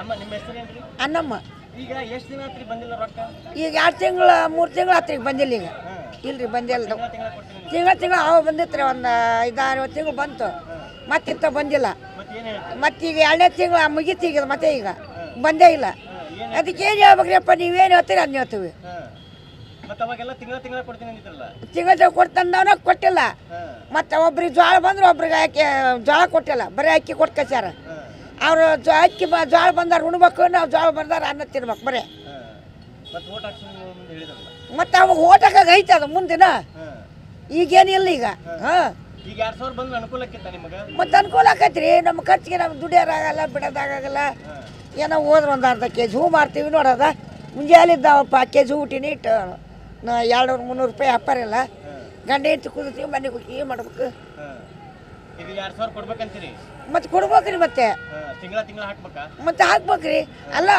ಅಮ್ಮ ನಿಮ್ಮ ಹೆಸರೇನ್ರಿ? ಅನ್ನಮ್ಮ. ಈಗ ಎಷ್ಟು ದಿನ ಆತ್ರಿ ಬಂದಿಲ್ಲ ರೊಕ್ಕ? ಈಗ 2 ತಿಂಗಳು 3 ತಿಂಗಳು ಆತ್ರಿ ಬಂದಿಲ್ಲ. ಈಗ ಇಲ್ರಿ ಬಂದಿಲ್ಲ. ತಿಂಗಳ ಅವ ಬಂದಿತ್ರಿ, ಒಂದು 5-6 ತಿಂಗಳು ಬಂತು, ಮತ್ತಿತ್ತ ಬಂದಿಲ್ಲ. ಮತ್ತೀಗ 2ನೇ ತಿಂಗಳು ಮುಗೀತು ಈಗ, ಮತ್ತೆ ಈಗ ಬಂದೇ ಇಲ್ಲ. ಅದಕ್ಕೆ ಏನು ಹೇಳ್ಬೇಕ್ರಿಯಪ್ಪ, ನೀವೇನು ಹೇಳ್ತೀರಿ ಅದನ್ನ ಹೇಳ್ತೀವಿ. ತಿಂಗಳ ಕೊಡ್ತಂದವನ ಕೊಟ್ಟಿಲ್ಲ. ಮತ್ತು ಒಬ್ರಿಗೆ ಜೋಳ ಬಂದ್ರೆ ಒಬ್ರಿಗೆ ಜೋಳ ಕೊಟ್ಟಿಲ್ಲ, ಬರೀ ಅಕ್ಕಿ ಕೊಟ್ಟು ಕಚ್ಚಾರ. ಅವರು ಅಕ್ಕಿ ಜೋಳ ಬಂದಾರ ಉಣ್ಬೇಕು, ನಾವು ಜೋಳ ಬಂದಾರ ಅನ್ನ ತಿನ್ಬೇಕು ಬರೀ. ಮತ್ತು ಅವಾಗ ಓಟಕ್ಕಾಗ ಐತೆ ಅದು ಮುಂದಿನ, ಈಗೇನಿಲ್ಲ ಈಗ. ಹಾಂ, ಮತ್ತು ಅನುಕೂಲ ಆಕೈತ್ರಿ. ನಮ್ಮ ಖರ್ಚಿಗೆ ನಮ್ಗೆ ದುಡಿಯೋರಾಗಲ್ಲ, ಬಿಡೋದಾಗಲ್ಲ. ಏನೋ ಹೋದ್ರೆ ಒಂದು ಅರ್ಧ ಕೆಜಿ ಹೂ ಮಾರ್ತೀವಿ ನೋಡೋದ. ಮುಂಜಾಲಿದ್ದಾವಪ್ಪ ಕೆಜಿ ಊಟಿನಿ ಇಟ್ಟು 200-300 ರೂಪಾಯಿ ವ್ಯಾಪಾರಿಲ್ಲ. ಗಂಡ ಹೆಂಡ್ತಿ ಕುದಿತೀವಿ, ಮನೆಗೆ ಹೋಗಿ ಏನು ಮಾಡ್ಬೇಕು? ಮತ್ತೆ ಕೊಡ್ಬೇಕ್ರಿ, ಮತ್ತೆ ಮತ್ತೆ ಹಾಕ್ಬೇಕ್ರಿ. ಅಲ್ಲ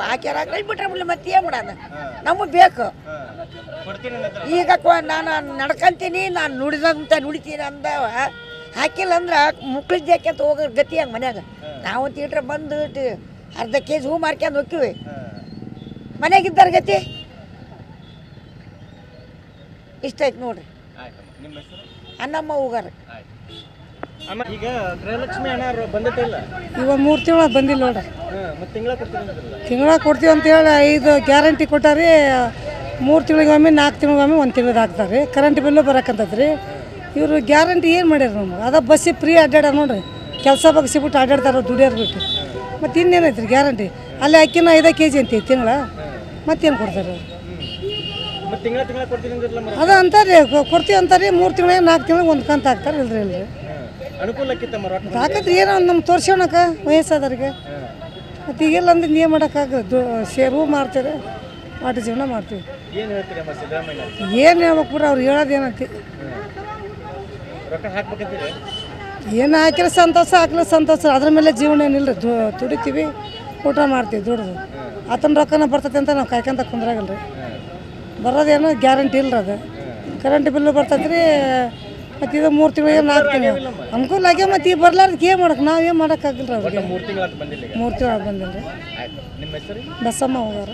ಹಾಕ್ಯಾರ ಹಾಕಿ ಬಿಟ್ರೆ ಬಿಡ್ಲಿ, ಮತ್ತೆ ಏನು ಮಾಡೋಣ? ನಮಗೆ ಬೇಕು. ಈಗ ನಾನು ನಡ್ಕೊಂತೀನಿ, ನಾನು ನುಡಿದಂತ ನುಡಿತೀನಿ ಅಂದವ ಹಾಕಿಲ್ಲ ಅಂದ್ರೆ ಮುಕ್ಳಿಗೆ ಜಾಕ್ಯಂತ ಹೋಗೋ ಗತಿ ಹಂಗೆ ಮನ್ಯಾಗ. ನಾವು ತೀಟ್ರೆ ಬಂದು ಅರ್ಧ ಕೆಜಿ ಹೂ ಮಾರ್ಕೊಂಡು ಹೋಗ್ತೀವಿ, ಮನೆಯಾಗಿದ್ದಾರ ಗತಿ ಇಷ್ಟ ಐತೆ ನೋಡ್ರಿ. ಅನ್ನಮ್ಮ ಹೋಗಾರ. ಈಗ ಗೃಹಲಕ್ಷ್ಮಿ ಹಣ ಬಂದಿಲ್ಲ, ಇವಾಗ 3 ತಿಂಗಳ ಬಂದಿಲ್ಲ ನೋಡ್ರಿ. ತಿಂಗಳ ಕೊಡ್ತೀವಿ ಅಂತ ಹೇಳಿ 5 ಗ್ಯಾರಂಟಿ ಕೊಟ್ಟಾರಿ. 3 ತಿಂಗಳಿಗೊಮ್ಮೆ 4 ತಿಂಗಳಿಗೊಮ್ಮೆ 1 ತಿಂಗ್ಳದ್ದು ಹಾಕ್ತಾರೆ. Current bill ಬರಕಂತದ್ರಿ. ಇವರು ಗ್ಯಾರಂಟಿ ಏನು ಮಾಡ್ಯಾರ ನಮ್ಗೆ? ಅದ ಬಸ್ಸಿಗೆ ಫ್ರೀ ಅಡ್ಡಾಡ ನೋಡ್ರಿ, ಕೆಲಸ ಬಗ್ಸಿಬಿಟ್ಟು ಅಡ್ಡಾಡ್ತಾರ ದುಡಿಯೋದು ಬಿಟ್ಟು. ಮತ್ತು ಇನ್ನೇನೈತ್ರಿ ಗ್ಯಾರಂಟಿ? ಅಲ್ಲಿ ಅಕ್ಕಿನ 5 ಕೆಜಿ ಅಂತೀವಿ ತಿಂಗಳ, ಮತ್ತೇನು ಕೊಡ್ತಾರೆ? ಅದ ಅಂತಾರೆ ಕೊಡ್ತೀವಿ ಅಂತಾರೆ. 3 ತಿಂಗಳಿಗೆ 4 ತಿಂಗಳಿಗೆ 1 ಕಂತು ಹಾಕ್ತಾರೆ. ಇಲ್ರಿ ಇಲ್ರಿ ಹಾಕತ್ರಿ. ಏನೋ ನಮ್ಮ ತೋರ್ಸೋಣಕ ವಯಸ್ಸಾದವ್ರಿಗೆ. ಮತ್ತು ಈಗೆಲ್ಲ ಅಂದ್ರೆ ಏನು ಮಾಡೋಕ್ಕಾಗದು? ಸೇರು ಮಾಡ್ತಾರೆ, ವಾಟಿ ಜೀವನ ಮಾಡ್ತೀವಿ. ಏನು ಹೇಳ್ಬೇಕು ಬಿಡ್ರಿ, ಅವ್ರು ಹೇಳೋದೇನಂತಿ. ಏನು ಹಾಕಿರೋ ಸಂತೋಷ, ಹಾಕಿಲ್ಲ ಸಂತೋಷ. ಅದ್ರ ಮೇಲೆ ಜೀವನ ಏನಿಲ್ಲ ರೀ. ದುಡಿತೀವಿ, ಊಟ ಮಾಡ್ತೀವಿ ದುಡ್ದು. ಆತನ ರೊಕ್ಕನ ಬರ್ತೈತೆ ಅಂತ ನಾವು ಕಾಯ್ಕೊಂತ ಕುಂದ್ರಾಗಲ್ಲ ರೀ. ಬರೋದೇನೋ ಗ್ಯಾರಂಟಿ ಇಲ್ಲ ಅದು. ಕರೆಂಟ್ ಬಿಲ್ಲು ಬರ್ತೈತೆ ರೀ. ಮತ್ತು ಇದು 3 ತಿಂಗಳಿಗೆ 4 ತಿಂಗಳು ಅನುಕೂಲ ಆಗ್ಯ. ಮತ್ತು ಈಗ ಬರ್ಲಾರ್ದಕ್ಕೆ ಏನು ಮಾಡೋಕೆ? ನಾವೇನು ಮಾಡೋಕ್ಕಾಗಿಲ್ಲ ರೀ ಅವ್ರಿಗೆ. 3 ತಿಂಗಳು ಬಂದಿಲ್ಲ. 3 ತಿಂಗಳು ಬಂದಿಲ್ಲ ರೀ. ಬಸಮ್ಮ ಹೋಗಾರ.